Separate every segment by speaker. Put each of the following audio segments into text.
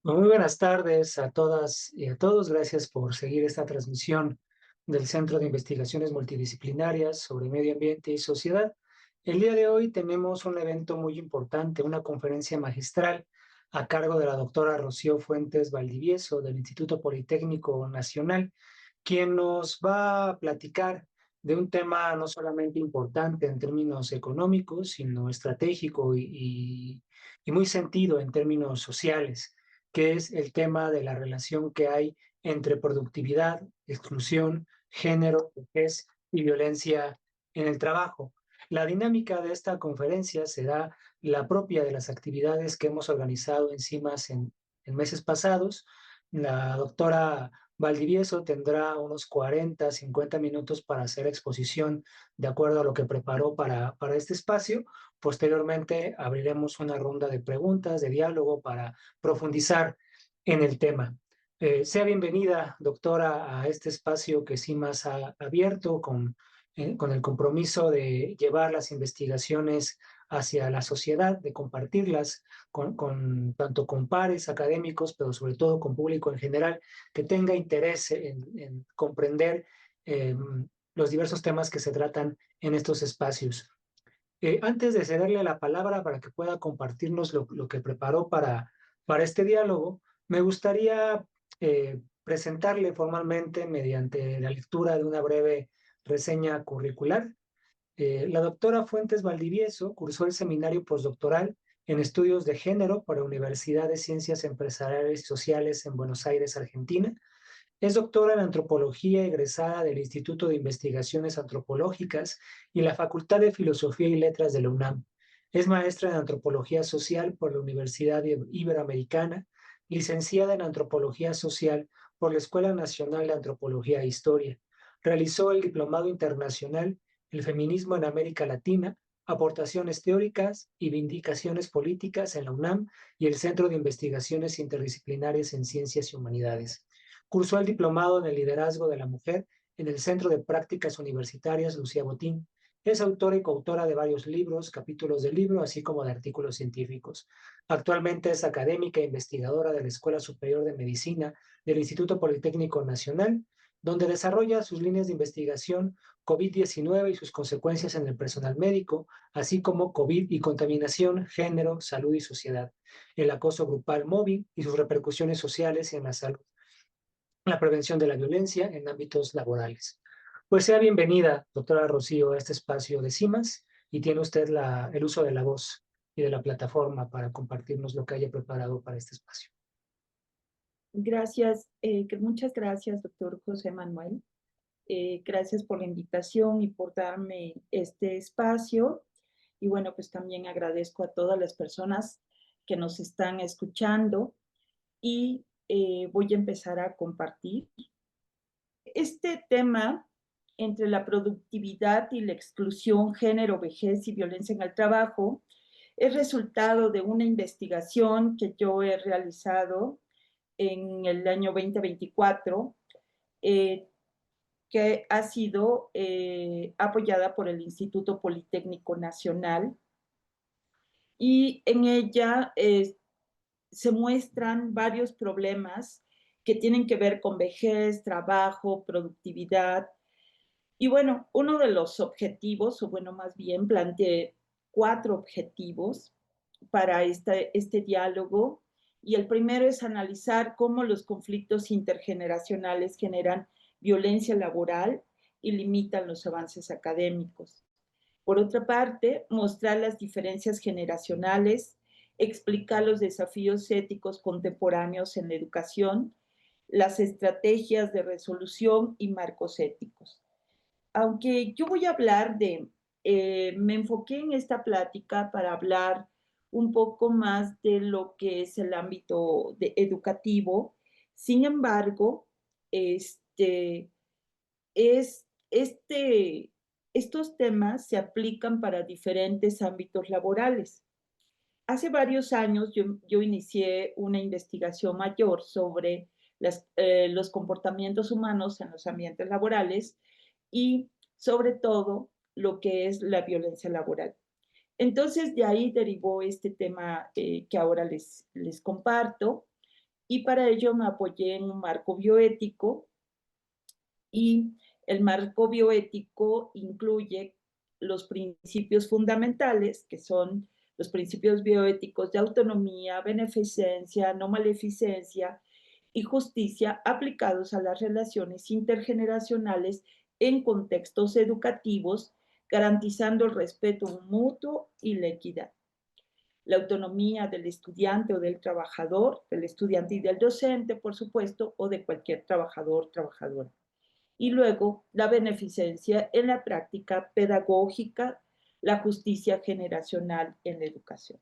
Speaker 1: Muy buenas tardes a todas y a todos. Gracias por seguir esta transmisión del Centro de Investigaciones Multidisciplinarias sobre Medio Ambiente y Sociedad. El día de hoy tenemos un evento muy importante, una conferencia magistral a cargo de la doctora Rocío Fuentes Valdivieso del Instituto Politécnico Nacional, quien nos va a platicar de un tema no solamente importante en términos económicos, sino estratégico y muy sentido en términos sociales, que es el tema de la relación que hay entre productividad, exclusión, género, vejez y violencia en el trabajo. La dinámica de esta conferencia será la propia de las actividades que hemos organizado en CIMAS en meses pasados. La doctora Valdivieso tendrá unos 40, 50 minutos para hacer exposición de acuerdo a lo que preparó para este espacio. Posteriormente abriremos una ronda de preguntas, de diálogo para profundizar en el tema. Sea bienvenida, doctora, a este espacio que CIMAS ha abierto con el compromiso de llevar las investigaciones hacia la sociedad, de compartirlas tanto con pares académicos, pero sobre todo con público en general, que tenga interés en comprender eh, los diversos temas que se tratan en estos espacios. Antes de cederle la palabra para que pueda compartirnos lo que preparó para este diálogo, me gustaría presentarle formalmente mediante la lectura de una breve reseña curricular. La doctora Fuentes Valdivieso cursó el seminario postdoctoral en estudios de género por la Universidad de Ciencias Empresariales y Sociales en Buenos Aires, Argentina. Es doctora en antropología egresada del Instituto de Investigaciones Antropológicas y la Facultad de Filosofía y Letras de la UNAM. Es maestra en antropología social por la Universidad Iberoamericana, licenciada en antropología social por la Escuela Nacional de Antropología e Historia. Realizó el Diplomado Internacional El Feminismo en América Latina, aportaciones teóricas y vindicaciones políticas en la UNAM y el Centro de Investigaciones Interdisciplinarias en Ciencias y Humanidades. Cursó el diplomado en el liderazgo de la mujer en el Centro de Prácticas Universitarias Lucía Botín. Es autora y coautora de varios libros, capítulos del libro, así como de artículos científicos. Actualmente es académica e investigadora de la Escuela Superior de Medicina del Instituto Politécnico Nacional, donde desarrolla sus líneas de investigación COVID-19 y sus consecuencias en el personal médico, así como COVID y contaminación, género, salud y sociedad, el acoso grupal móvil y sus repercusiones sociales en la salud, la prevención de la violencia en ámbitos laborales. Pues sea bienvenida, doctora Rocío, a este espacio de CIMAS y tiene usted el uso de la voz y de la plataforma para compartirnos lo que haya preparado para este espacio.
Speaker 2: Gracias, muchas gracias, doctor José Manuel. Gracias por la invitación y por darme este espacio. Y bueno, pues también agradezco a todas las personas que nos están escuchando y voy a empezar a compartir. Este tema entre la productividad y la exclusión, género, vejez y violencia en el trabajo es resultado de una investigación que yo he realizado en el año 2024, eh, que ha sido apoyada por el Instituto Politécnico Nacional. Y en ella se muestran varios problemas que tienen que ver con vejez, trabajo, productividad. Y bueno, uno de los objetivos, o bueno, más bien planteé 4 objetivos para este diálogo. Y el primero es analizar cómo los conflictos intergeneracionales generan violencia laboral y limitan los avances académicos. Por otra parte, mostrar las diferencias generacionales, explicar los desafíos éticos contemporáneos en la educación, las estrategias de resolución y marcos éticos. Aunque yo voy a hablar me enfoqué en esta plática para hablar un poco más de lo que es el ámbito educativo. Sin embargo, este, es, este, estos temas se aplican para diferentes ámbitos laborales. Hace varios años yo inicié una investigación mayor sobre los comportamientos humanos en los ambientes laborales y sobre todo lo que es la violencia laboral. Entonces de ahí derivó este tema que ahora les comparto. y para ello me apoyé en un marco bioético, y el marco bioético incluye los principios fundamentales, que son los principios bioéticos de autonomía, beneficencia, no maleficencia y justicia aplicados a las relaciones intergeneracionales en contextos educativos, garantizando el respeto mutuo y la equidad. La autonomía del estudiante o del trabajador, del estudiante y del docente, por supuesto, o de cualquier trabajador, trabajadora. Y luego la beneficencia en la práctica pedagógica, la justicia generacional en la educación.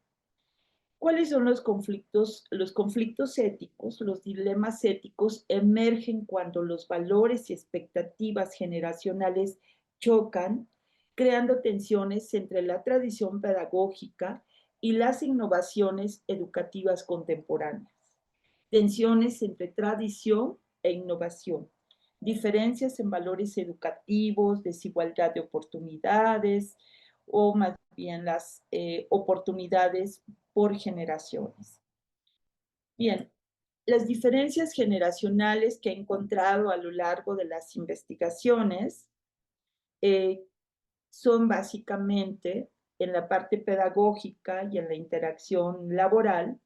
Speaker 2: ¿Cuáles son los conflictos? Los conflictos éticos, los dilemas éticos emergen cuando los valores y expectativas generacionales chocan, creando tensiones entre la tradición pedagógica y las innovaciones educativas contemporáneas. Tensiones entre tradición e innovación, diferencias en valores educativos, desigualdad de oportunidades o más bien las oportunidades por generaciones. Bien, las diferencias generacionales que he encontrado a lo largo de las investigaciones eh, son básicamente en la parte pedagógica y en la interacción laboral.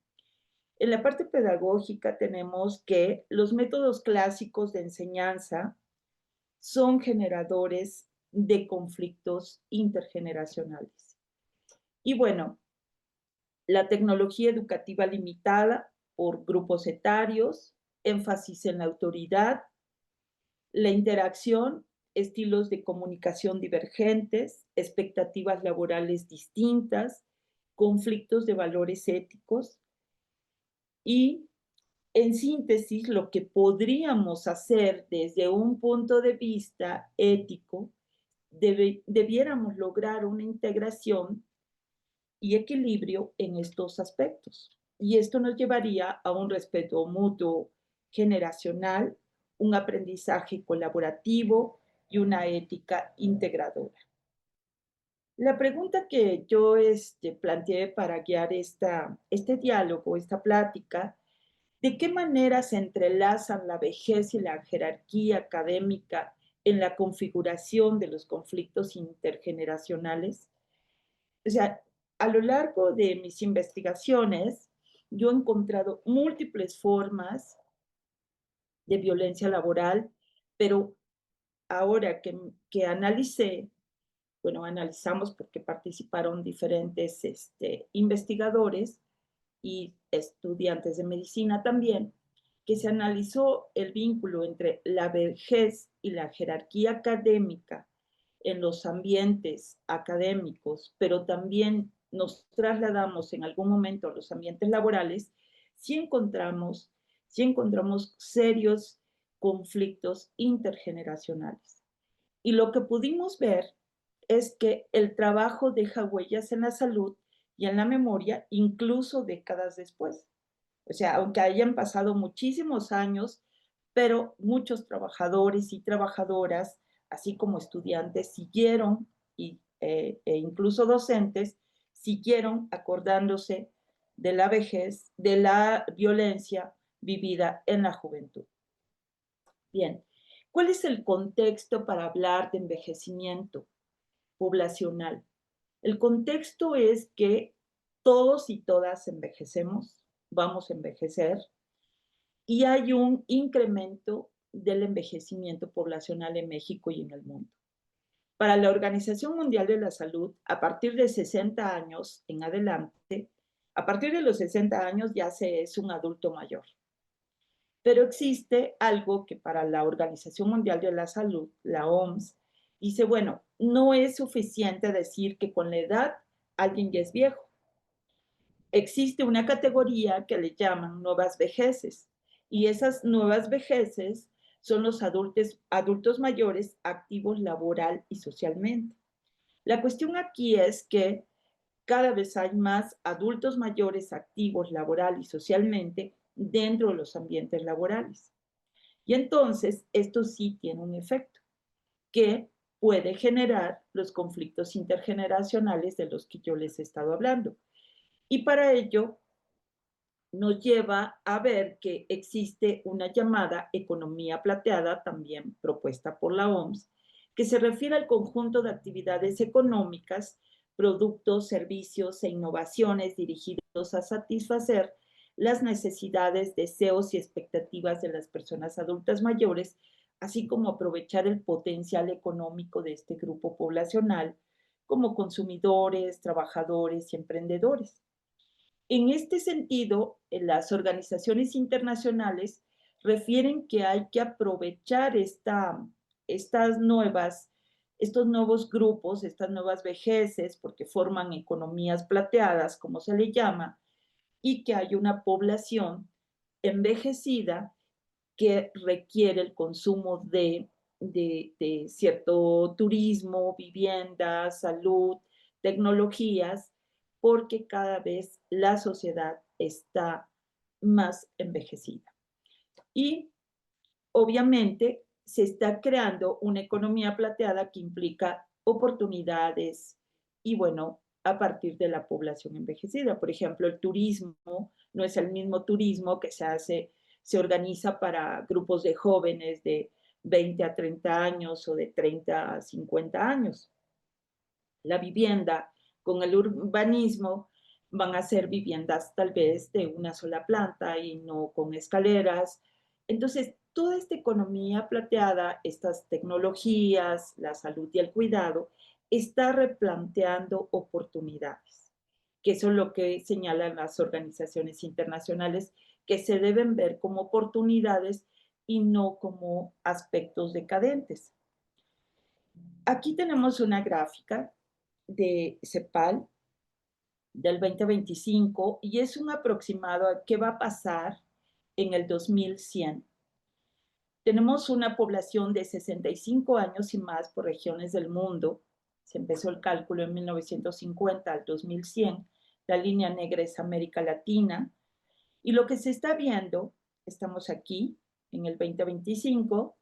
Speaker 2: En la parte pedagógica tenemos que los métodos clásicos de enseñanza son generadores de conflictos intergeneracionales. Y bueno, la tecnología educativa limitada por grupos etarios, énfasis en la autoridad, la interacción, estilos de comunicación divergentes, expectativas laborales distintas, conflictos de valores éticos y, en síntesis, lo que podríamos hacer desde un punto de vista ético, debiéramos lograr una integración y equilibrio en estos aspectos. Y esto nos llevaría a un respeto mutuo generacional, un aprendizaje colaborativo y una ética integradora. La pregunta que yo planteé para guiar este diálogo, esta plática, ¿de qué manera se entrelazan la vejez y la jerarquía académica en la configuración de los conflictos intergeneracionales? O sea, a lo largo de mis investigaciones, yo he encontrado múltiples formas de violencia laboral, pero ahora que analicé, bueno, analizamos porque participaron diferentes investigadores y estudiantes de medicina también, que se analizó el vínculo entre la vejez y la jerarquía académica en los ambientes académicos, pero también nos trasladamos en algún momento a los ambientes laborales, sí encontramos, sí encontramos serios conflictos intergeneracionales. Y lo que pudimos ver es que el trabajo deja huellas en la salud y en la memoria, incluso décadas después. O sea, aunque hayan pasado muchísimos años, pero muchos trabajadores y trabajadoras, así como estudiantes, siguieron, e incluso docentes, siguieron acordándose de la vejez, de la violencia vivida en la juventud. Bien, ¿cuál es el contexto para hablar de envejecimiento poblacional? El contexto es que todos y todas envejecemos, vamos a envejecer, y hay un incremento del envejecimiento poblacional en México y en el mundo. Para la Organización Mundial de la Salud, a partir de 60 años en adelante, a partir de los 60 años ya se es un adulto mayor. Pero existe algo que para la Organización Mundial de la Salud, la OMS, dice, bueno, no es suficiente decir que con la edad alguien ya es viejo. Existe una categoría que le llaman nuevas vejeces, y esas nuevas vejeces son los adultos mayores activos laboral y socialmente. La cuestión aquí es que cada vez hay más adultos mayores activos laboral y socialmente dentro de los ambientes laborales. Y entonces esto sí tiene un efecto que puede generar los conflictos intergeneracionales de los que yo les he estado hablando. Y para ello nos lleva a ver que existe una llamada economía plateada, también propuesta por la OMS, que se refiere al conjunto de actividades económicas, productos, servicios e innovaciones dirigidos a satisfacer las necesidades, deseos y expectativas de las personas adultas mayores, así como aprovechar el potencial económico de este grupo poblacional como consumidores, trabajadores y emprendedores. En este sentido, las organizaciones internacionales refieren que hay que aprovechar estas nuevas, estos nuevos grupos, estas nuevas vejeces, porque forman economías plateadas, como se le llama, y que hay una población envejecida que requiere el consumo de cierto turismo, vivienda, salud, tecnologías, porque cada vez la sociedad está más envejecida. Y obviamente se está creando una economía plateada que implica oportunidades y bueno, a partir de la población envejecida. Por ejemplo, el turismo no es el mismo turismo que se organiza para grupos de jóvenes de 20 a 30 años o de 30 a 50 años. La vivienda con el urbanismo van a ser viviendas tal vez de una sola planta y no con escaleras. Entonces, toda esta economía plateada, estas tecnologías, la salud y el cuidado, está replanteando oportunidades, que eso es lo que señalan las organizaciones internacionales, que se deben ver como oportunidades y no como aspectos decadentes. Aquí tenemos una gráfica de CEPAL del 2025 y es un aproximado a qué va a pasar en el 2100. Tenemos una población de 65 años y más por regiones del mundo. Se empezó el cálculo en 1950 al 2100. La línea negra es América Latina. Y lo que se está viendo, estamos aquí en el 2025,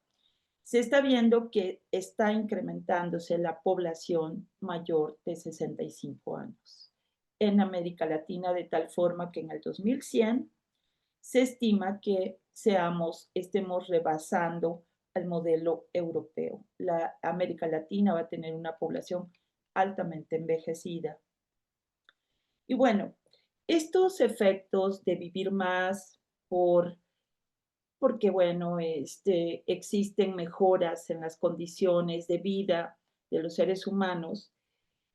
Speaker 2: se está viendo que está incrementándose la población mayor de 65 años en América Latina, de tal forma que en el 2100 se estima que estemos rebasando al modelo europeo. La América Latina va a tener una población altamente envejecida. Y bueno, estos efectos de vivir más porque bueno, existen mejoras en las condiciones de vida de los seres humanos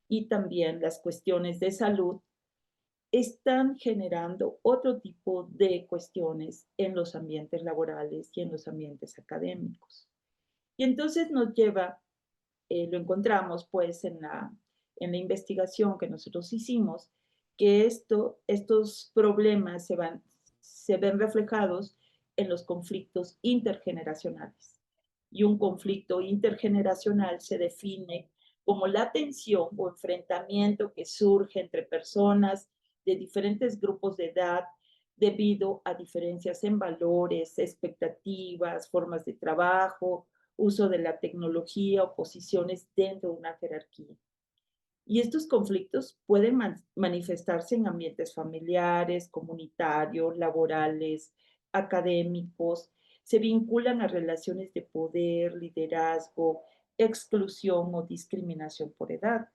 Speaker 2: y también las cuestiones de salud están generando otro tipo de cuestiones en los ambientes laborales y en los ambientes académicos. Y entonces nos lleva, lo encontramos pues en la investigación que nosotros hicimos, que estos problemas se ven reflejados en los conflictos intergeneracionales. Y un conflicto intergeneracional se define como la tensión o enfrentamiento que surge entre personas de diferentes grupos de edad debido a diferencias en valores, expectativas, formas de trabajo, uso de la tecnología o posiciones dentro de una jerarquía. Y estos conflictos pueden manifestarse en ambientes familiares, comunitarios, laborales, académicos, se vinculan a relaciones de poder, liderazgo, exclusión o discriminación por edad.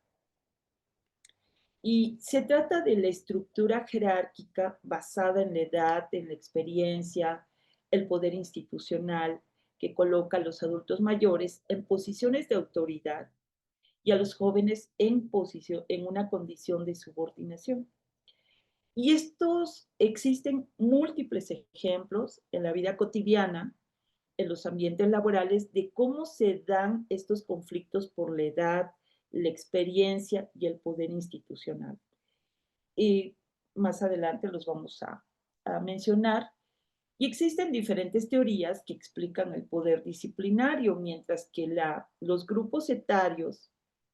Speaker 2: Y se trata de la estructura jerárquica basada en la edad, en la experiencia, el poder institucional que coloca a los adultos mayores en posiciones de autoridad y a los jóvenes en una condición de subordinación. Y existen múltiples ejemplos en la vida cotidiana, en los ambientes laborales, de cómo se dan estos conflictos por la edad, la experiencia y el poder institucional. Y más adelante los vamos a mencionar. Y existen diferentes teorías que explican el poder disciplinario, mientras que los grupos etarios,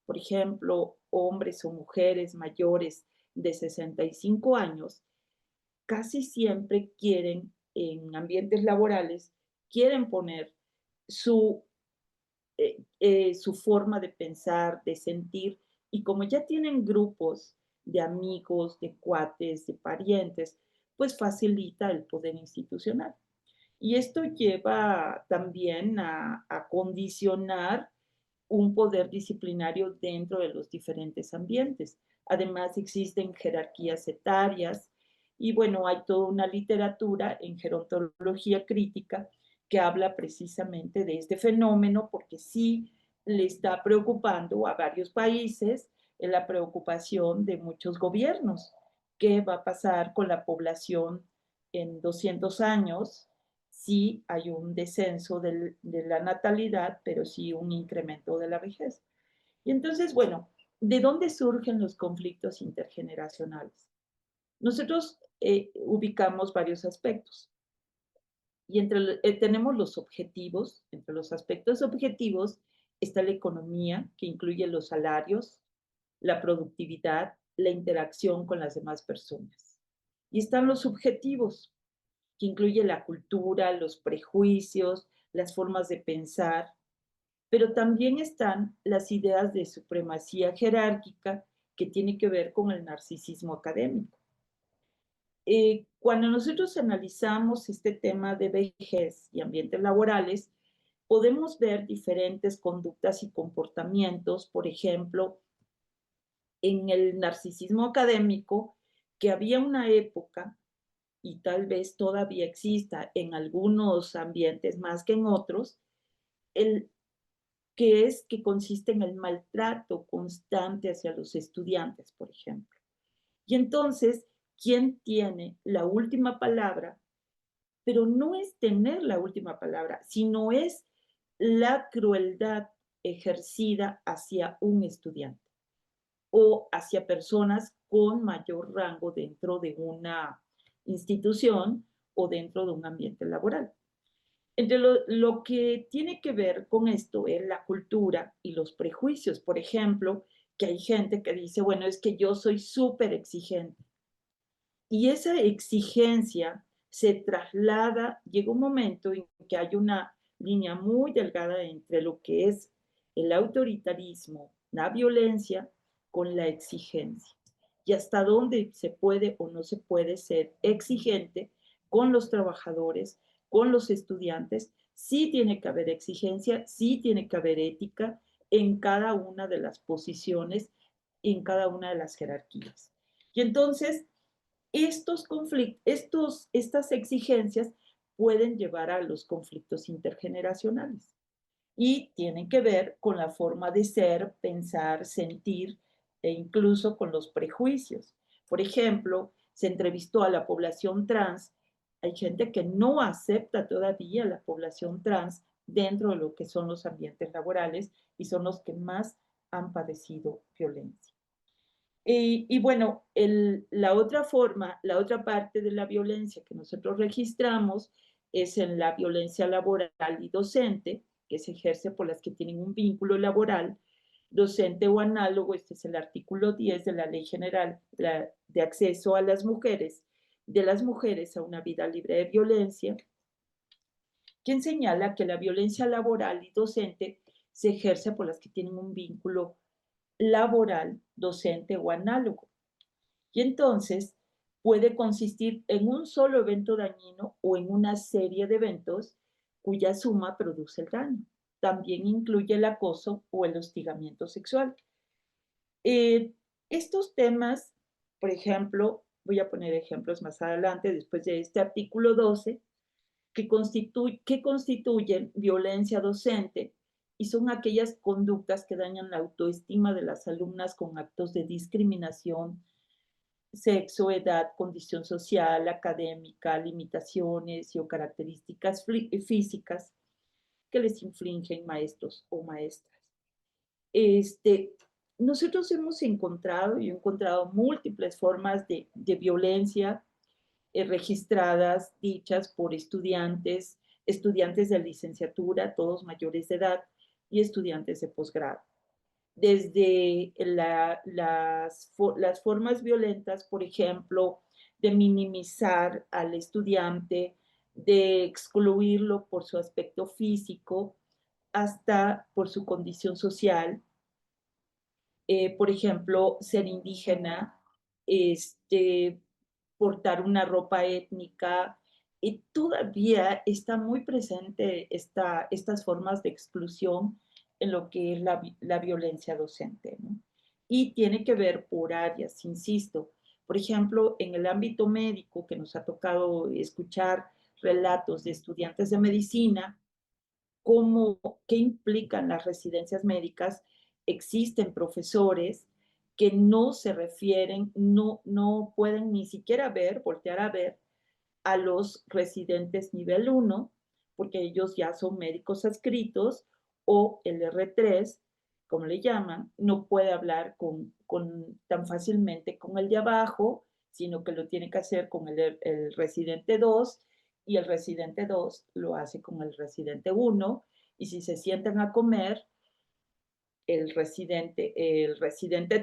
Speaker 2: por ejemplo, hombres o mujeres mayores de 65 años, casi siempre quieren, en ambientes laborales, quieren poner su, su forma de pensar, de sentir, y como ya tienen grupos de amigos, de cuates, de parientes, pues facilita el poder institucional. Y esto lleva también a condicionar un poder disciplinario dentro de los diferentes ambientes. Además, existen jerarquías etarias y bueno, hay toda una literatura en gerontología crítica que habla precisamente de este fenómeno porque sí le está preocupando a varios países en la preocupación de muchos gobiernos. ¿Qué va a pasar con la población en 200 años? Sí hay un descenso de la natalidad, pero sí un incremento de la vejez. Y entonces, bueno, ¿de dónde surgen los conflictos intergeneracionales? Nosotros ubicamos varios aspectos y tenemos los objetivos, entre los aspectos objetivos está la economía, que incluye los salarios, la productividad, la interacción con las demás personas. Y están los subjetivos, que incluye la cultura, los prejuicios, las formas de pensar, pero también están las ideas de supremacía jerárquica que tiene que ver con el narcisismo académico. Cuando nosotros analizamos este tema de vejez y ambientes laborales, podemos ver diferentes conductas y comportamientos, por ejemplo, en el narcisismo académico, que había una época, y tal vez todavía exista en algunos ambientes más que en otros, el que consiste en el maltrato constante hacia los estudiantes, por ejemplo. Y entonces, ¿quién tiene la última palabra? Pero no es tener la última palabra, sino es la crueldad ejercida hacia un estudiante o hacia personas con mayor rango dentro de una institución o dentro de un ambiente laboral. Entre lo que tiene que ver con esto es la cultura y los prejuicios. Por ejemplo, que hay gente que dice, bueno, es que yo soy súper exigente. Y esa exigencia se traslada, llega un momento en que hay una línea muy delgada entre lo que es el autoritarismo, la violencia, con la exigencia. Y hasta dónde se puede o no se puede ser exigente con los trabajadores, con los estudiantes. Sí tiene que haber exigencia, sí tiene que haber ética en cada una de las posiciones, en cada una de las jerarquías. Y entonces, estas exigencias pueden llevar a los conflictos intergeneracionales y tienen que ver con la forma de ser, pensar, sentir e incluso con los prejuicios. Por ejemplo, se entrevistó a la población trans. Hay gente que no acepta todavía la población trans dentro de lo que son los ambientes laborales y son los que más han padecido violencia. Y bueno, la otra forma, la otra parte de la violencia que nosotros registramos es en la violencia laboral y docente, que se ejerce por las que tienen un vínculo laboral, docente o análogo. Este es el artículo 10 de la Ley General de Acceso a las Mujeres, de las mujeres a una vida libre de violencia, quien señala que la violencia laboral y docente se ejerce por las que tienen un vínculo laboral, docente o análogo. Y entonces puede consistir en un solo evento dañino o en una serie de eventos cuya suma produce el daño. También incluye el acoso o el hostigamiento sexual. Eh, Estos temas, por ejemplo, voy a poner ejemplos más adelante, después de este artículo 12, que constituyen violencia docente y son aquellas conductas que dañan la autoestima de las alumnas con actos de discriminación, sexo, edad, condición social, académica, limitaciones o características físicas que les infringen maestros o maestras. Este, Nosotros hemos encontrado, y he encontrado múltiples formas de violencia registradas, dichas por estudiantes, estudiantes de licenciatura, todos mayores de edad, y estudiantes de posgrado. Desde las formas violentas, por ejemplo, de minimizar al estudiante, de excluirlo por su aspecto físico, hasta por su condición social. Por ejemplo, ser indígena, este, portar una ropa étnica, y todavía está muy presente estas formas de exclusión en lo que es la violencia docente, ¿no? Y tiene que ver por áreas, insisto. Por ejemplo, en el ámbito médico, que nos ha tocado escuchar relatos de estudiantes de medicina, cómo, qué implican las residencias médicas, existen profesores que no se refieren, no pueden ni siquiera ver, voltear a ver a los residentes nivel 1, porque ellos ya son médicos adscritos, o el R3, como le llaman, no puede hablar tan fácilmente con el de abajo, sino que lo tiene que hacer con el residente 2, y el residente 2 lo hace con el residente 1, y si se sientan a comer, el residente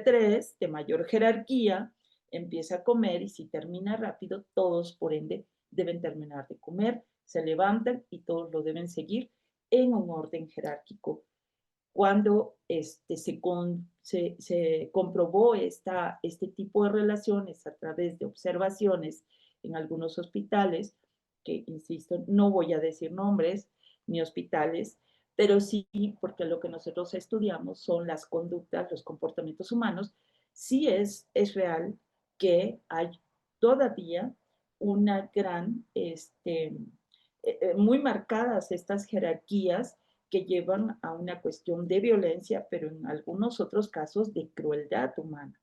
Speaker 2: 3, de mayor jerarquía, empieza a comer, y si termina rápido, todos por ende deben terminar de comer, se levantan y todos lo deben seguir en un orden jerárquico. Cuando se comprobó este tipo de relaciones a través de observaciones en algunos hospitales, que insisto, no voy a decir nombres ni hospitales, pero sí, porque lo que nosotros estudiamos son las conductas, los comportamientos humanos, sí es real que hay todavía una gran, muy marcadas estas jerarquías que llevan a una cuestión de violencia, pero en algunos otros casos de crueldad humana,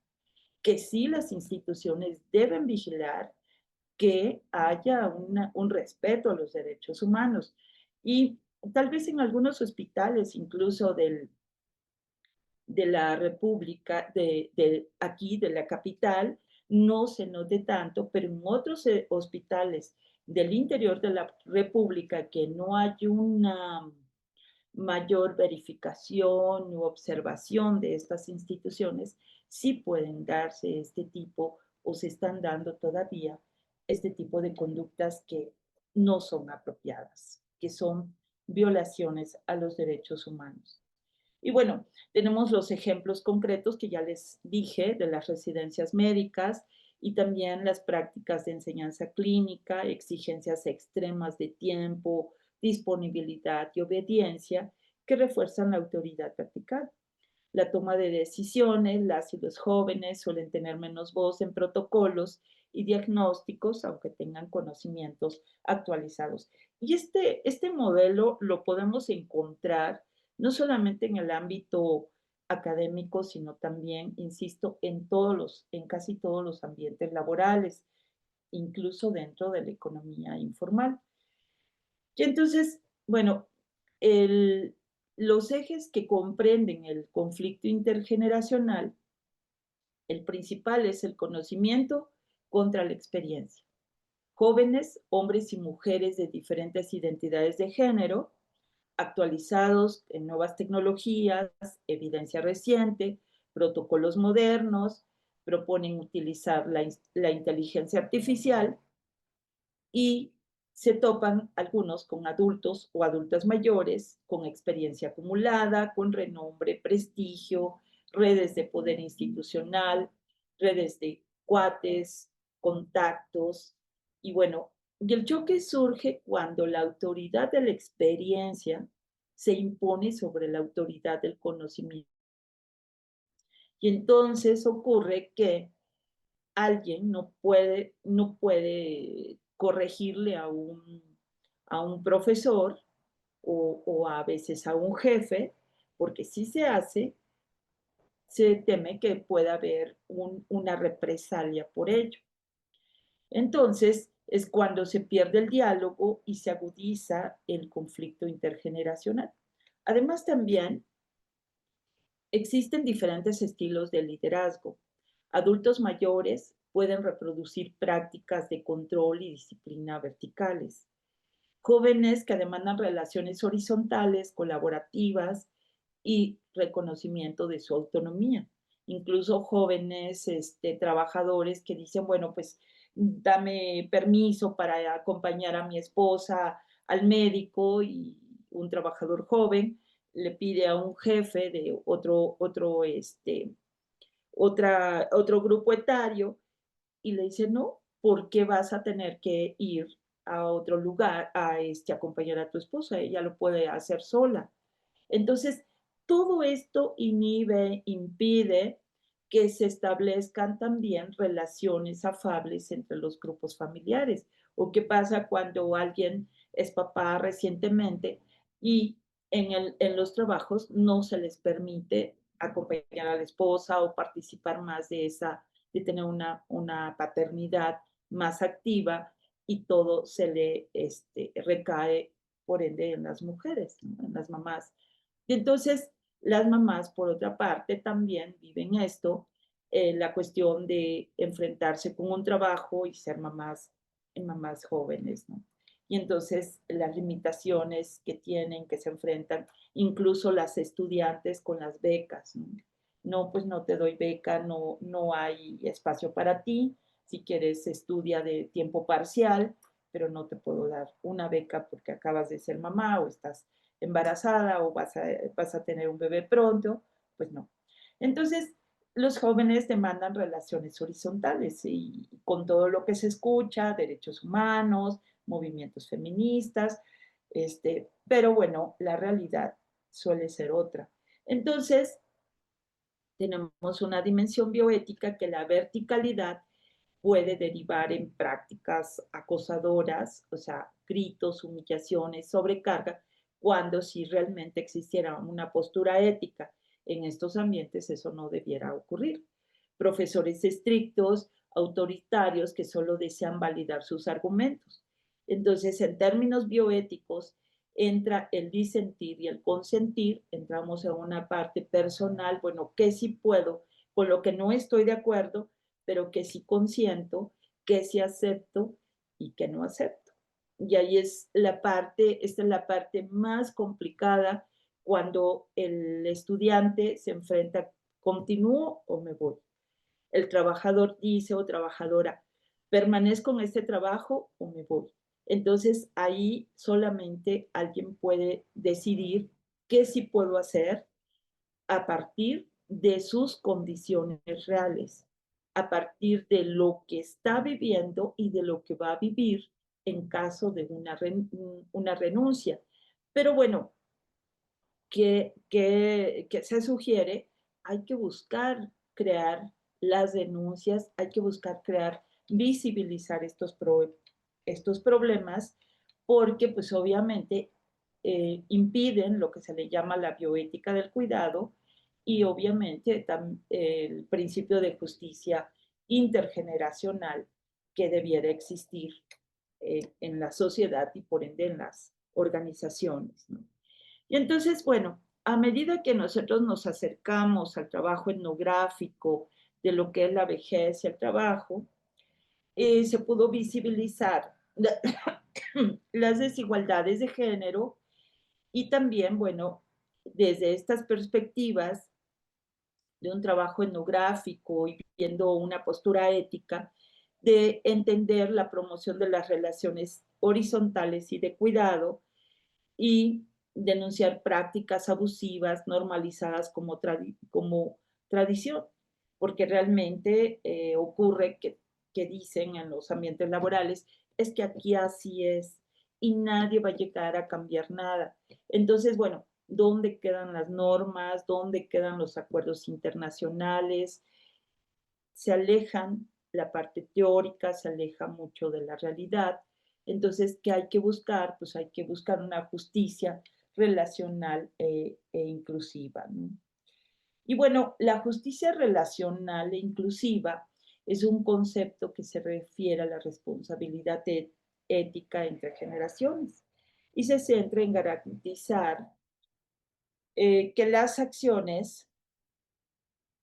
Speaker 2: que sí las instituciones deben vigilar que haya un respeto a los derechos humanos. Y tal vez en algunos hospitales, incluso de la República, aquí, de la capital, no se note tanto, pero en otros hospitales del interior de la República que no hay una mayor verificación u observación de estas instituciones, sí pueden darse este tipo, o se están dando todavía, este tipo de conductas que no son apropiadas, que son violaciones a los derechos humanos. Y bueno, tenemos los ejemplos concretos que ya les dije de las residencias médicas, y también las prácticas de enseñanza clínica, exigencias extremas de tiempo, disponibilidad y obediencia que refuerzan la autoridad vertical. La toma de decisiones, las y los jóvenes suelen tener menos voz en protocolos y diagnósticos, aunque tengan conocimientos actualizados. Y este modelo lo podemos encontrar no solamente en el ámbito académico, sino también, insisto, en casi todos los ambientes laborales, incluso dentro de la economía informal. Y entonces, bueno, el, los ejes que comprenden el conflicto intergeneracional, el principal es el conocimiento contra la experiencia. Jóvenes, hombres y mujeres de diferentes identidades de género, actualizados en nuevas tecnologías, evidencia reciente, protocolos modernos, proponen utilizar la inteligencia artificial, y se topan algunos con adultos o adultas mayores, con experiencia acumulada, con renombre, prestigio, redes de poder institucional, redes de cuates, contactos, y bueno, y el choque surge cuando la autoridad de la experiencia se impone sobre la autoridad del conocimiento. Y entonces ocurre que alguien no puede corregirle a un profesor, o a veces a un jefe, porque si se hace, se teme que pueda haber una represalia por ello. Entonces es cuando se pierde el diálogo y se agudiza el conflicto intergeneracional. Además, también existen diferentes estilos de liderazgo. Adultos mayores pueden reproducir prácticas de control y disciplina verticales. Jóvenes que demandan relaciones horizontales, colaborativas y reconocimiento de su autonomía. Incluso jóvenes trabajadores que dicen, bueno, pues dame permiso para acompañar a mi esposa al médico, y un trabajador joven le pide a un jefe de otro grupo etario, y le dice, no, ¿por qué vas a tener que ir a otro lugar a acompañar a tu esposa? Ella lo puede hacer sola. Entonces, todo esto inhibe, impide que se establezcan también relaciones afables entre los grupos familiares. ¿O qué pasa cuando alguien es papá recientemente y en los trabajos no se les permite acompañar a la esposa o participar más de tener una paternidad más activa y todo se le recae, por ende, en las mujeres, ¿no? En las mamás. Y entonces, las mamás, por otra parte, también viven esto, la cuestión de enfrentarse con un trabajo y ser mamás jóvenes, ¿no? Y entonces las limitaciones que tienen, que se enfrentan, incluso las estudiantes con las becas, ¿no? No, pues no te doy beca, no hay espacio para ti. Si quieres, estudia de tiempo parcial, pero no te puedo dar una beca porque acabas de ser mamá o estás embarazada o vas a tener un bebé pronto, pues no. Entonces, los jóvenes demandan relaciones horizontales y con todo lo que se escucha, derechos humanos, movimientos feministas, pero bueno, la realidad suele ser otra. Entonces, tenemos una dimensión bioética que la verticalidad puede derivar en prácticas acosadoras, o sea, gritos, humillaciones, sobrecarga, cuando si realmente existiera una postura ética en estos ambientes, eso no debiera ocurrir. Profesores estrictos, autoritarios, que solo desean validar sus argumentos. Entonces, en términos bioéticos, entra el disentir y el consentir, entramos en una parte personal, bueno, ¿qué sí puedo? Con lo que no estoy de acuerdo, pero que sí consiento, que sí acepto y que no acepto. Y ahí es la parte, esta es la parte más complicada cuando el estudiante se enfrenta, ¿continúo o me voy? El trabajador dice o trabajadora, ¿permanezco en este trabajo o me voy? Entonces ahí solamente alguien puede decidir qué sí puedo hacer a partir de sus condiciones reales, a partir de lo que está viviendo y de lo que va a vivir en caso de una renuncia. Pero bueno, que se sugiere, hay que buscar crear las denuncias, hay que buscar crear, visibilizar estos problemas, porque pues obviamente impiden lo que se le llama la bioética del cuidado y obviamente el principio de justicia intergeneracional que debiera existir en la sociedad y por ende en las organizaciones, ¿no? Y entonces, bueno, a medida que nosotros nos acercamos al trabajo etnográfico de lo que es la vejez y el trabajo, se pudo visibilizar las desigualdades de género y también, bueno, desde estas perspectivas de un trabajo etnográfico y viendo una postura ética, de entender la promoción de las relaciones horizontales y de cuidado y denunciar prácticas abusivas normalizadas como tradición, porque realmente ocurre que dicen en los ambientes laborales, es que aquí así es y nadie va a llegar a cambiar nada. Entonces, bueno, ¿dónde quedan las normas? ¿Dónde quedan los acuerdos internacionales? Se alejan la parte teórica, se aleja mucho de la realidad. Entonces, ¿qué hay que buscar? Pues hay que buscar una justicia relacional inclusiva, ¿no? Y bueno, la justicia relacional e inclusiva es un concepto que se refiere a la responsabilidad ética entre generaciones y se centra en garantizar que las acciones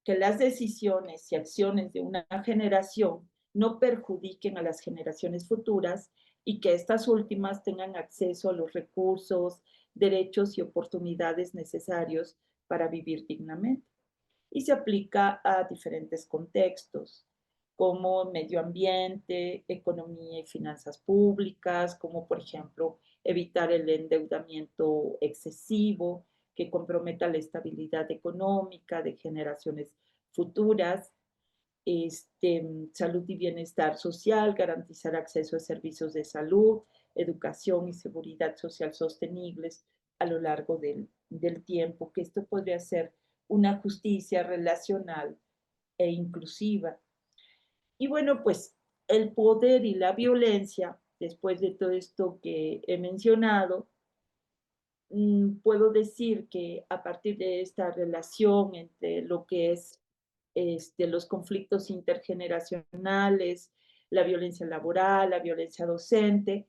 Speaker 2: que las decisiones y acciones de una generación no perjudiquen a las generaciones futuras y que estas últimas tengan acceso a los recursos, derechos y oportunidades necesarios para vivir dignamente. Y se aplica a diferentes contextos, como medio ambiente, economía y finanzas públicas, como por ejemplo evitar el endeudamiento excesivo que comprometa la estabilidad económica de generaciones futuras, salud y bienestar social, garantizar acceso a servicios de salud, educación y seguridad social sostenibles a lo largo del tiempo, que esto podría ser una justicia relacional e inclusiva. Y bueno, pues el poder y la violencia, después de todo esto que he mencionado, puedo decir que a partir de esta relación entre lo que es los conflictos intergeneracionales, la violencia laboral, la violencia docente,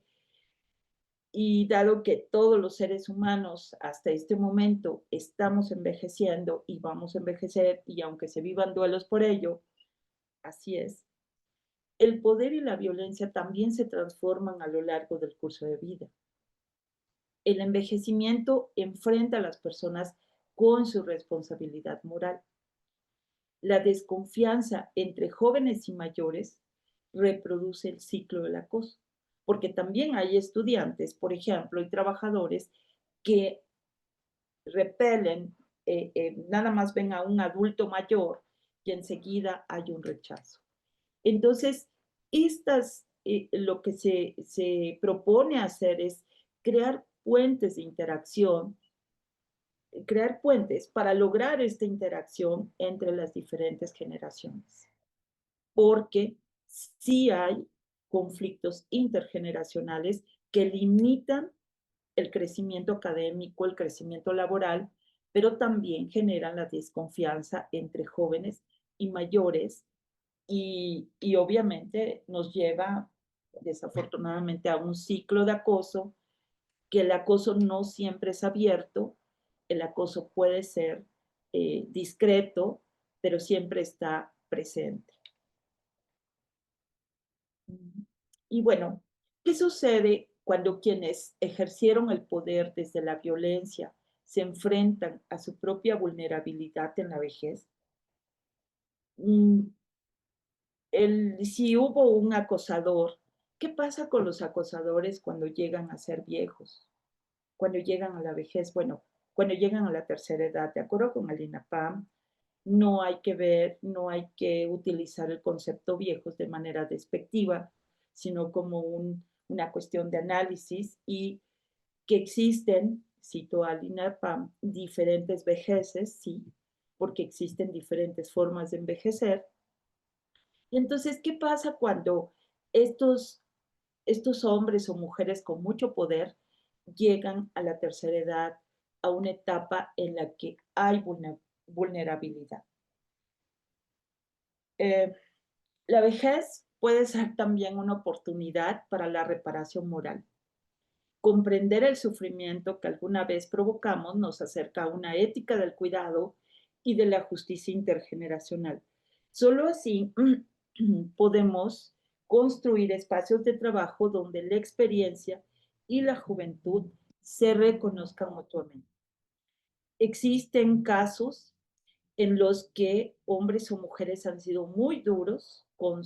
Speaker 2: y dado que todos los seres humanos hasta este momento estamos envejeciendo y vamos a envejecer, y aunque se vivan duelos por ello, así es, el poder y la violencia también se transforman a lo largo del curso de vida. El envejecimiento enfrenta a las personas con su responsabilidad moral. La desconfianza entre jóvenes y mayores reproduce el ciclo del acoso, porque también hay estudiantes, por ejemplo, y trabajadores que repelen, nada más ven a un adulto mayor y enseguida hay un rechazo. Entonces, lo que se propone hacer es crear puentes de interacción, crear puentes para lograr esta interacción entre las diferentes generaciones, porque sí hay conflictos intergeneracionales que limitan el crecimiento académico, el crecimiento laboral, pero también generan la desconfianza entre jóvenes y mayores y obviamente nos lleva desafortunadamente a un ciclo de acoso, que el acoso no siempre es abierto, el acoso puede ser discreto, pero siempre está presente. Y bueno, ¿qué sucede cuando quienes ejercieron el poder desde la violencia se enfrentan a su propia vulnerabilidad en la vejez? Mm, si hubo un acosador, ¿qué pasa con los acosadores cuando llegan a ser viejos? Cuando llegan a la vejez, bueno, cuando llegan a la tercera edad, de acuerdo con el INAPAM, no hay que utilizar el concepto viejos de manera despectiva, sino como una cuestión de análisis y que existen, cito al INAPAM, diferentes vejeces, sí, porque existen diferentes formas de envejecer. Y entonces, ¿qué pasa cuando estos, estos hombres o mujeres con mucho poder llegan a la tercera edad, a una etapa en la que hay vulnerabilidad? Eh, la vejez puede ser también una oportunidad para la reparación moral. Comprender el sufrimiento que alguna vez provocamos nos acerca a una ética del cuidado y de la justicia intergeneracional. Solo así podemos construir espacios de trabajo donde la experiencia y la juventud se reconozcan mutuamente. Existen casos en los que hombres o mujeres han sido muy duros con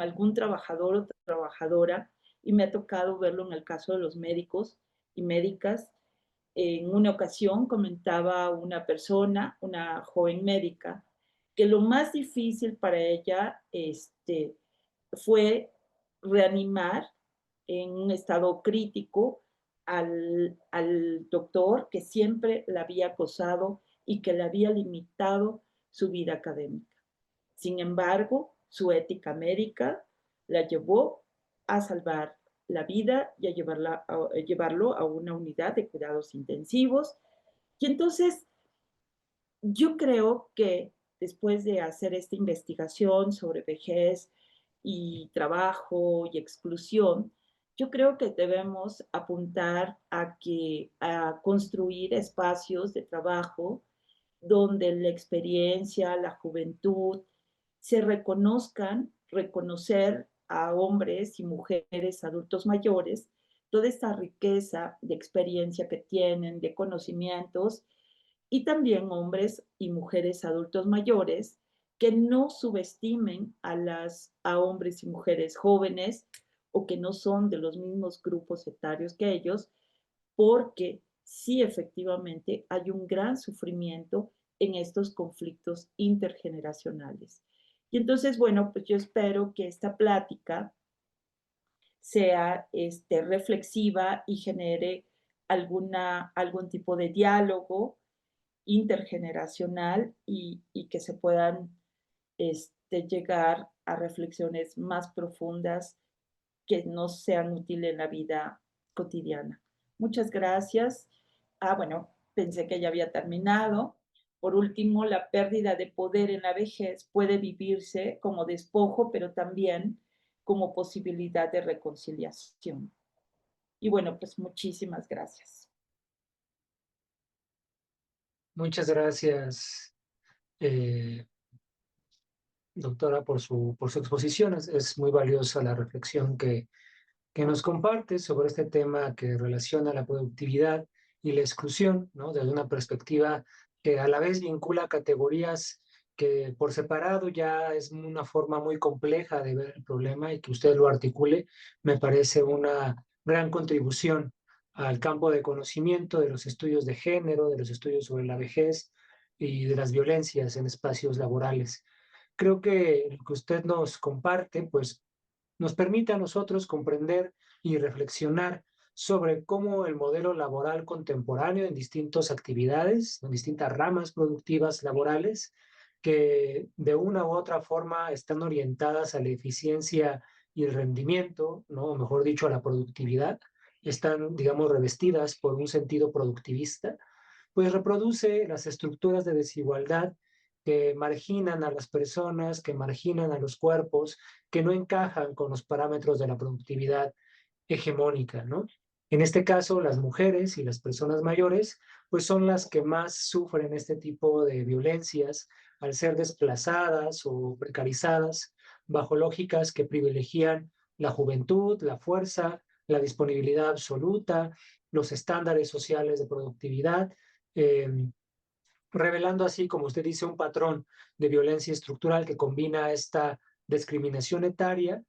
Speaker 2: algún trabajador o trabajadora, y me ha tocado verlo en el caso de los médicos y médicas. En una ocasión comentaba una persona, una joven médica, que lo más difícil para ella fue reanimar en un estado crítico al doctor que siempre la había acosado y que le había limitado su vida académica. Sin embargo, su ética médica la llevó a salvar la vida y a llevarlo a una unidad de cuidados intensivos. Y entonces yo creo que después de hacer esta investigación sobre vejez y trabajo y exclusión, yo creo que debemos apuntar a construir espacios de trabajo donde la experiencia, la juventud se reconozcan, reconocer a hombres y mujeres adultos mayores toda esta riqueza de experiencia que tienen, de conocimientos, y también hombres y mujeres adultos mayores que no subestimen a hombres y mujeres jóvenes o que no son de los mismos grupos etarios que ellos, porque sí efectivamente hay un gran sufrimiento en estos conflictos intergeneracionales. Y entonces, bueno, pues yo espero que esta plática sea reflexiva y genere algún tipo de diálogo intergeneracional y que se puedan llegar a reflexiones más profundas que nos sean útiles en la vida cotidiana. Muchas gracias. Ah, bueno, pensé que ya había terminado. Por último, la pérdida de poder en la vejez puede vivirse como despojo, pero también como posibilidad de reconciliación. Y bueno, pues muchísimas gracias.
Speaker 1: Muchas gracias, eh, doctora, por su exposición. Es muy valiosa la reflexión que nos comparte sobre este tema que relaciona la productividad y la exclusión, ¿no? Desde una perspectiva que a la vez vincula categorías que por separado ya es una forma muy compleja de ver el problema y que usted lo articule, me parece una gran contribución al campo de conocimiento de los estudios de género, de los estudios sobre la vejez y de las violencias en espacios laborales. Creo que lo que usted nos comparte, pues nos permite a nosotros comprender y reflexionar sobre cómo el modelo laboral contemporáneo en distintas actividades, en distintas ramas productivas laborales, que de una u otra forma están orientadas a la eficiencia y el rendimiento, ¿no? O mejor dicho, a la productividad, están, digamos, revestidas por un sentido productivista, pues reproduce las estructuras de desigualdad que marginan a las personas, que marginan a los cuerpos, que no encajan con los parámetros de la productividad hegemónica, ¿no? En este caso, las mujeres y las personas mayores, pues son las que más sufren este tipo de violencias al ser desplazadas o precarizadas bajo lógicas que privilegian la juventud, la fuerza, la disponibilidad absoluta, los estándares sociales de productividad, eh, revelando así, como usted dice, un patrón de violencia estructural que combina esta discriminación etaria,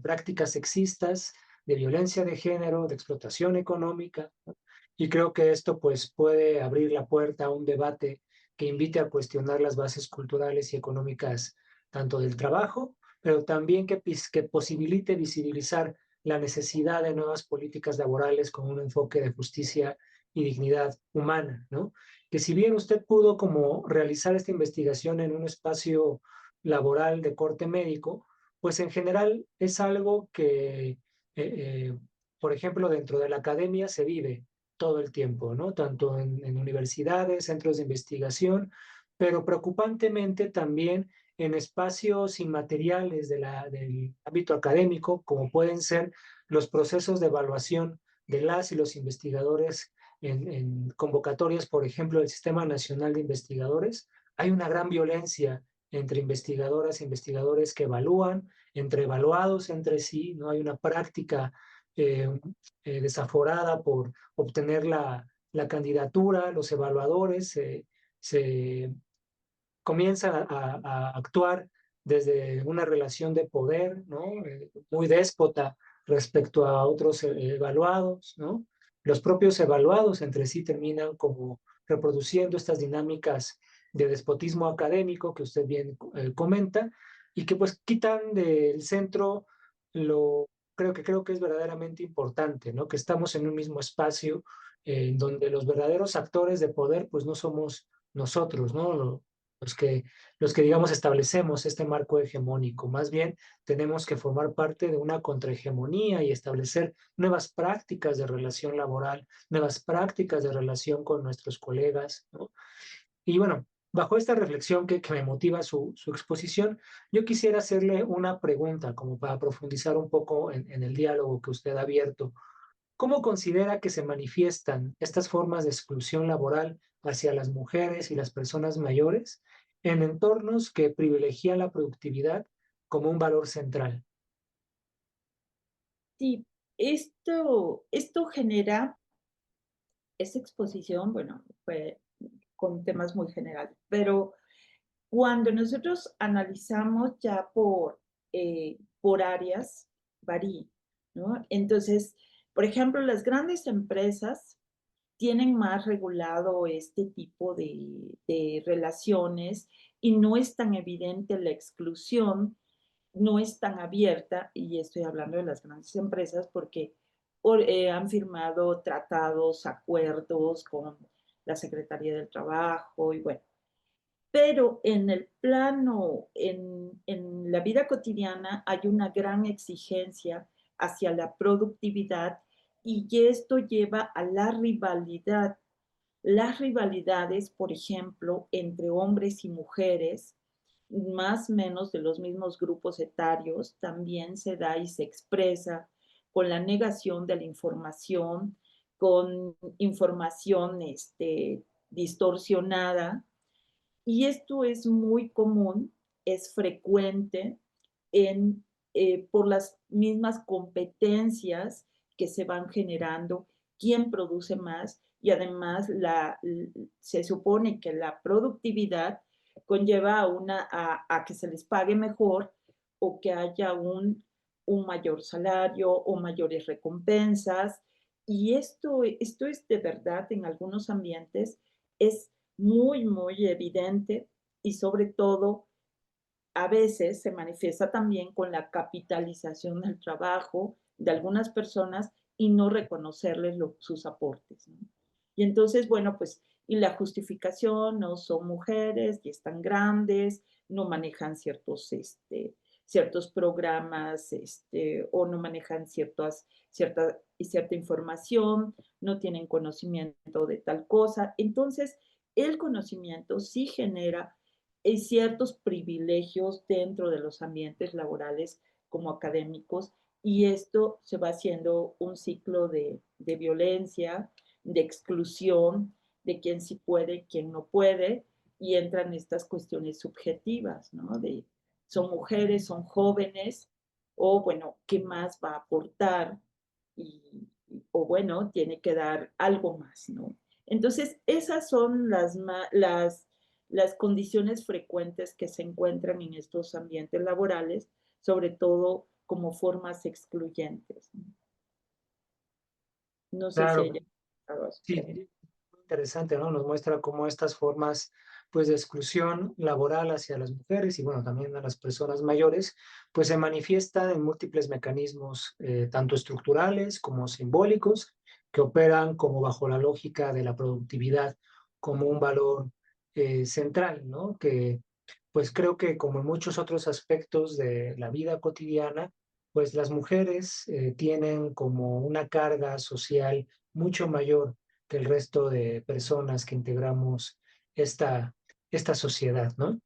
Speaker 1: prácticas sexistas, de violencia de género, de explotación económica, ¿no? Y creo que esto pues puede abrir la puerta a un debate que invite a cuestionar las bases culturales y económicas tanto del trabajo, pero también que posibilite visibilizar la necesidad de nuevas políticas laborales con un enfoque de justicia y dignidad humana, ¿no? Que si bien usted pudo como realizar esta investigación en un espacio laboral de corte médico, pues en general es algo que, por ejemplo, dentro de la academia se vive todo el tiempo, ¿no? Tanto en universidades, centros de investigación, pero preocupantemente también en espacios inmateriales del ámbito académico, como pueden ser los procesos de evaluación de las y los investigadores en convocatorias, por ejemplo, del Sistema Nacional de Investigadores. Hay una gran violencia entre investigadoras e investigadores que evalúan, entre evaluados entre sí, ¿no? Hay una práctica eh, desaforada por obtener la candidatura, los evaluadores se comienzan a actuar desde una relación de poder, ¿no? Muy déspota respecto a otros evaluados, ¿no? Los propios evaluados entre sí terminan como reproduciendo estas dinámicas de despotismo académico que usted bien comenta y que pues quitan del centro lo creo que es verdaderamente importante, ¿no? Que estamos en un mismo espacio en donde los verdaderos actores de poder pues no somos nosotros, ¿no? Los que, los que, digamos, establecemos este marco hegemónico. Más bien, tenemos que formar parte de una contrahegemonía y establecer nuevas prácticas de relación laboral, nuevas prácticas de relación con nuestros colegas, ¿no? Y bueno, bajo esta reflexión que me motiva su exposición, yo quisiera hacerle una pregunta como para profundizar un poco en el diálogo que usted ha abierto. ¿Cómo considera que se manifiestan estas formas de exclusión laboral hacia las mujeres y las personas mayores en entornos que privilegian la productividad como un valor central?
Speaker 2: Sí, esto genera esa exposición, bueno, fue con temas muy generales, pero cuando nosotros analizamos ya por áreas, varía, ¿no? Entonces, por ejemplo, las grandes empresas tienen más regulado este tipo de relaciones y no es tan evidente la exclusión, no es tan abierta, y estoy hablando de las grandes empresas porque han firmado tratados, acuerdos con la Secretaría del Trabajo y bueno. Pero en el plano, en la vida cotidiana hay una gran exigencia hacia la productividad y esto lleva a la rivalidad. Las rivalidades, por ejemplo, entre hombres y mujeres, más o menos de los mismos grupos etarios, también se da y se expresa con la negación de la información, con información distorsionada. Y esto es muy común, es frecuente en, por las mismas competencias que se van generando, quién produce más y además se supone que la productividad conlleva a que se les pague mejor o que haya un mayor salario o mayores recompensas. Y esto es de verdad en algunos ambientes, es muy, muy evidente y sobre todo a veces se manifiesta también con la capitalización del trabajo de algunas personas y no reconocerles sus aportes, ¿no? Y entonces, bueno, pues, y la justificación, no son mujeres y están grandes, no manejan ciertos programas, o no manejan cierta información, no tienen conocimiento de tal cosa. Entonces, el conocimiento sí genera ciertos privilegios dentro de los ambientes laborales como académicos y esto se va haciendo un ciclo de violencia, de exclusión, de quién sí puede, quién no puede, y entran estas cuestiones subjetivas, ¿no? De son mujeres, son jóvenes, o bueno, ¿qué más va a aportar? Y, o bueno, tiene que dar algo más, ¿no? Entonces, esas son las condiciones frecuentes que se encuentran en estos ambientes laborales, sobre todo como formas excluyentes. No sé si
Speaker 1: Claro,
Speaker 2: haya estado así.
Speaker 1: sí, interesante, ¿no? Nos muestra cómo estas formas, pues, de exclusión laboral hacia las mujeres y, bueno, también a las personas mayores, pues, se manifiestan en múltiples mecanismos, tanto estructurales como simbólicos, que operan como bajo la lógica de la productividad como un valor, central, ¿no? Que, pues, creo que como en muchos otros aspectos de la vida cotidiana, pues, las mujeres, tienen como una carga social mucho mayor que el resto de personas que integramos esta, esta sociedad, ¿no?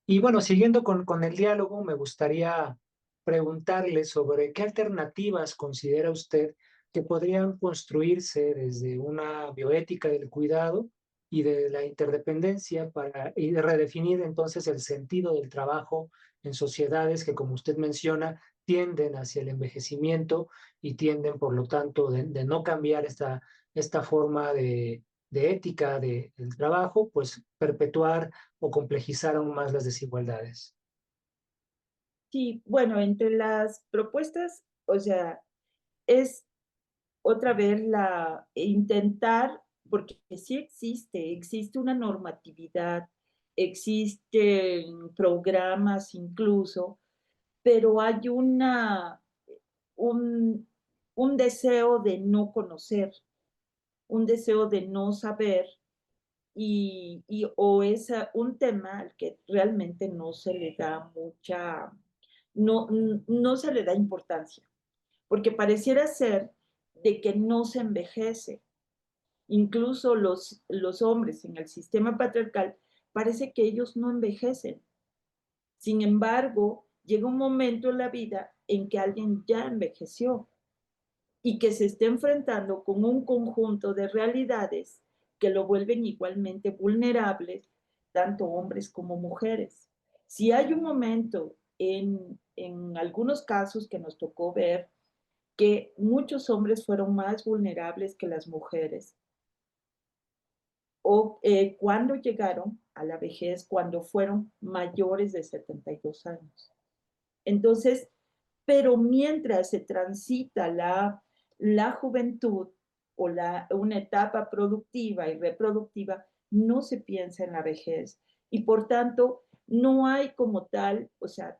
Speaker 1: Y bueno, siguiendo con el diálogo, me gustaría preguntarle sobre qué alternativas considera usted que podrían construirse desde una bioética del cuidado y de la interdependencia para y de redefinir entonces el sentido del trabajo en sociedades que, como usted menciona, tienden hacia el envejecimiento y tienden, por lo tanto, de no cambiar esta forma de ética del trabajo, pues perpetuar o complejizar aún más las desigualdades.
Speaker 2: Sí, bueno, entre las propuestas, o sea, es otra vez intentar, porque sí existe una normatividad, existen programas incluso, pero hay un, un deseo de no conocer, un deseo de no saber o es un tema al que realmente no se le da no se le da importancia, porque pareciera ser de que no se envejece. Incluso los hombres en el sistema patriarcal parece que ellos no envejecen. Sin embargo, llega un momento en la vida en que alguien ya envejeció y que se está enfrentando con un conjunto de realidades que lo vuelven igualmente vulnerables, tanto hombres como mujeres. Si hay un momento en algunos casos que nos tocó ver que muchos hombres fueron más vulnerables que las mujeres, o cuando llegaron a la vejez, cuando fueron mayores de 72 años. Entonces, pero mientras se transita la juventud o una etapa productiva y reproductiva, no se piensa en la vejez. y por tanto no hay como tal, o sea,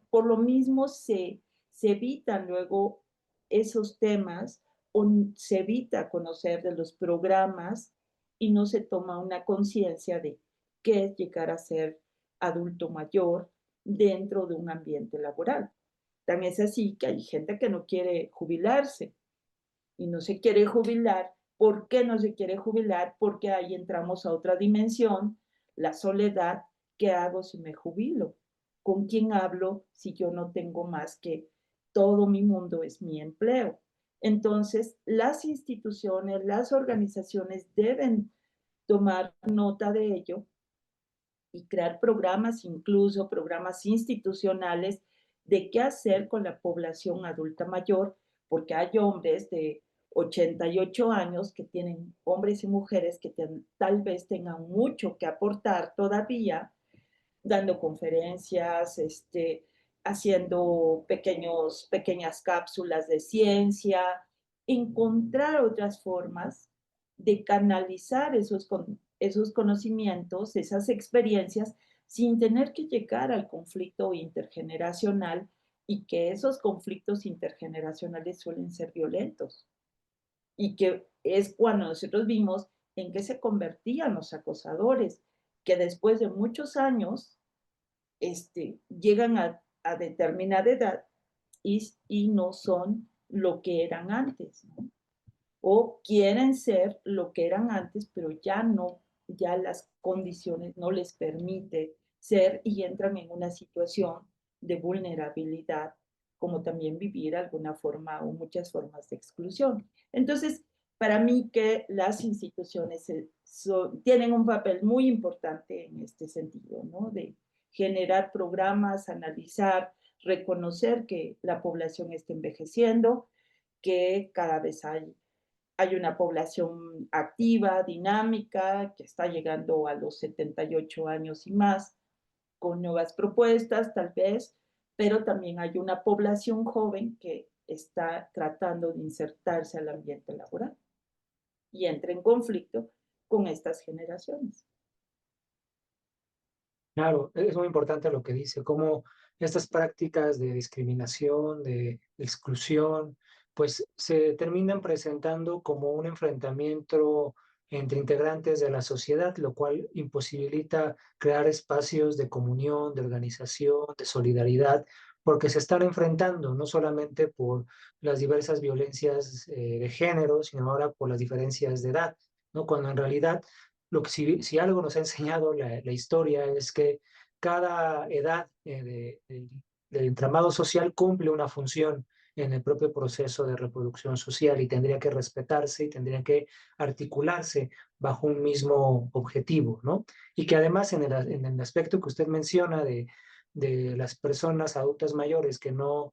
Speaker 2: por lo mismo se evitan luego esos temas o se evita conocer de los programas y no se toma una conciencia de qué es llegar a ser adulto mayor dentro de un ambiente laboral. Tan es así que hay gente que no quiere jubilarse y no se quiere jubilar. ¿Por qué no se quiere jubilar? Porque ahí entramos a otra dimensión, la soledad. ¿Qué hago si me jubilo? ¿Con quién hablo si yo no tengo más que todo mi mundo es mi empleo? Entonces, las instituciones, las organizaciones deben tomar nota de ello y crear programas, incluso programas institucionales, de qué hacer con la población adulta mayor, porque hay hombres de 88 años que tienen, hombres y mujeres que tal vez tengan mucho que aportar todavía, dando conferencias, haciendo pequeñas cápsulas de ciencia, encontrar otras formas de canalizar esos conocimientos, esas experiencias, sin tener que llegar al conflicto intergeneracional y que esos conflictos intergeneracionales suelen ser violentos y que es cuando nosotros vimos en qué se convertían los acosadores, que después de muchos años llegan a determinada edad y no son lo que eran antes, ¿no? O quieren ser lo que eran antes, pero ya no, ya las condiciones no les permite ser y entran en una situación de vulnerabilidad, como también vivir alguna forma o muchas formas de exclusión. Entonces, para mí que las instituciones tienen un papel muy importante en este sentido, ¿no? De generar programas, analizar, reconocer que la población está envejeciendo, que cada vez hay una población activa, dinámica, que está llegando a los 78 años y más, con nuevas propuestas tal vez, pero también hay una población joven que está tratando de insertarse al ambiente laboral y entra en conflicto con estas generaciones.
Speaker 1: Claro, es muy importante lo que dice, cómo estas prácticas de discriminación, de exclusión, pues se terminan presentando como un enfrentamiento entre integrantes de la sociedad, lo cual imposibilita crear espacios de comunión, de organización, de solidaridad, porque se están enfrentando no solamente por las diversas violencias de género, sino ahora por las diferencias de edad, ¿no? Cuando en realidad lo que si algo nos ha enseñado la historia es que cada edad del entramado social cumple una función en el propio proceso de reproducción social y tendría que respetarse y tendría que articularse bajo un mismo objetivo, ¿no? Y que además en el aspecto que usted menciona de las personas adultas mayores que no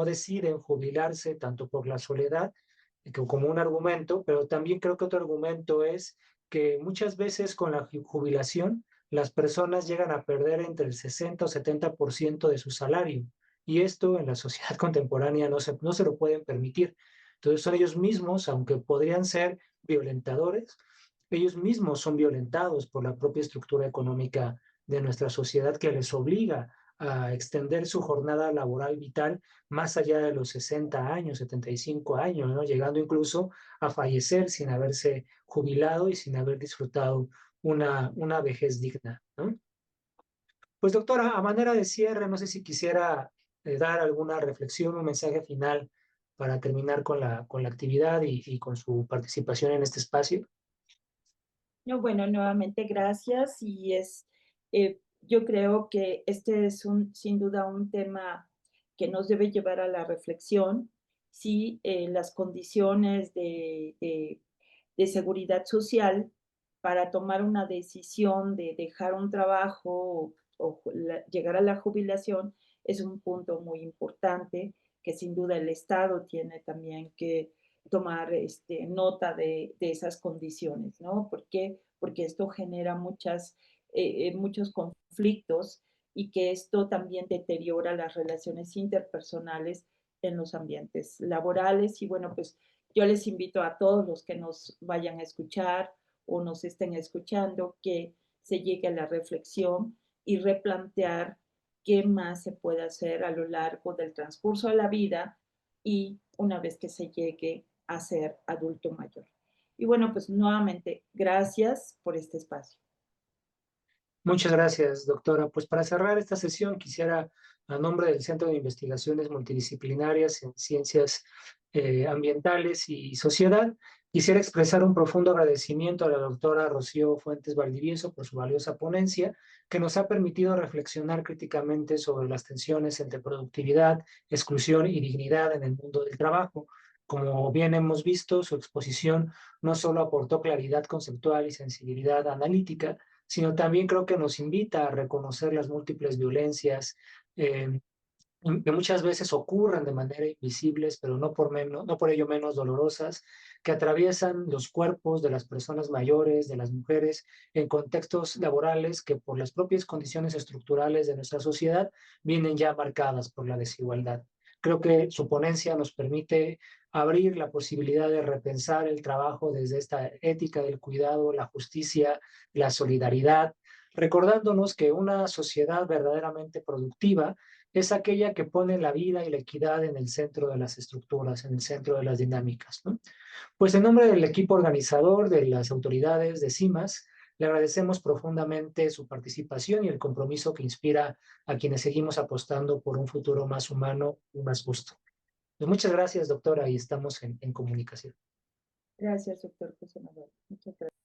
Speaker 1: deciden jubilarse tanto por la soledad, como un argumento, pero también creo que otro argumento es que muchas veces con la jubilación las personas llegan a perder entre el 60 o 70% de su salario. Y esto en la sociedad contemporánea no se lo pueden permitir. Entonces son ellos mismos, aunque podrían ser violentadores, ellos mismos son violentados por la propia estructura económica de nuestra sociedad que les obliga a extender su jornada laboral vital más allá de los 60 años, 75 años, ¿no? Llegando incluso a fallecer sin haberse jubilado y sin haber disfrutado una vejez digna, ¿no? Pues doctora, a manera de cierre, no sé si quisiera dar alguna reflexión, un mensaje final para terminar con la actividad y con su participación en este espacio.
Speaker 2: No, bueno, nuevamente gracias yo creo que este es sin duda un tema que nos debe llevar a la reflexión, si las condiciones de seguridad social para tomar una decisión de dejar un trabajo o llegar a la jubilación es un punto muy importante que sin duda el Estado tiene también que tomar nota de esas condiciones, ¿no? ¿Por qué? Porque esto genera muchos conflictos y que esto también deteriora las relaciones interpersonales en los ambientes laborales. Y bueno, pues yo les invito a todos los que nos vayan a escuchar o nos estén escuchando que se llegue a la reflexión y replantear qué más se puede hacer a lo largo del transcurso de la vida y una vez que se llegue a ser adulto mayor. Y bueno, pues nuevamente, gracias por este espacio.
Speaker 1: Muchas gracias, doctora. Pues para cerrar esta sesión, quisiera, a nombre del Centro de Investigaciones Multidisciplinarias en Ciencias Ambientales y Sociedad, quisiera expresar un profundo agradecimiento a la doctora Rocío Fuentes Valdivieso por su valiosa ponencia, que nos ha permitido reflexionar críticamente sobre las tensiones entre productividad, exclusión y dignidad en el mundo del trabajo. Como bien hemos visto, su exposición no solo aportó claridad conceptual y sensibilidad analítica, sino también creo que nos invita a reconocer las múltiples violencias eh, que muchas veces ocurren de manera invisibles, pero no por ello menos dolorosas, que atraviesan los cuerpos de las personas mayores, de las mujeres, en contextos laborales que por las propias condiciones estructurales de nuestra sociedad vienen ya marcadas por la desigualdad. Creo que su ponencia nos permite abrir la posibilidad de repensar el trabajo desde esta ética del cuidado, la justicia, la solidaridad, recordándonos que una sociedad verdaderamente productiva es aquella que pone la vida y la equidad en el centro de las estructuras, en el centro de las dinámicas, ¿no? Pues en nombre del equipo organizador, de las autoridades de CIMAS, le agradecemos profundamente su participación y el compromiso que inspira a quienes seguimos apostando por un futuro más humano y más justo. Pues muchas gracias, doctora, y estamos en comunicación.
Speaker 2: Gracias, doctor José Manuel. Muchas gracias.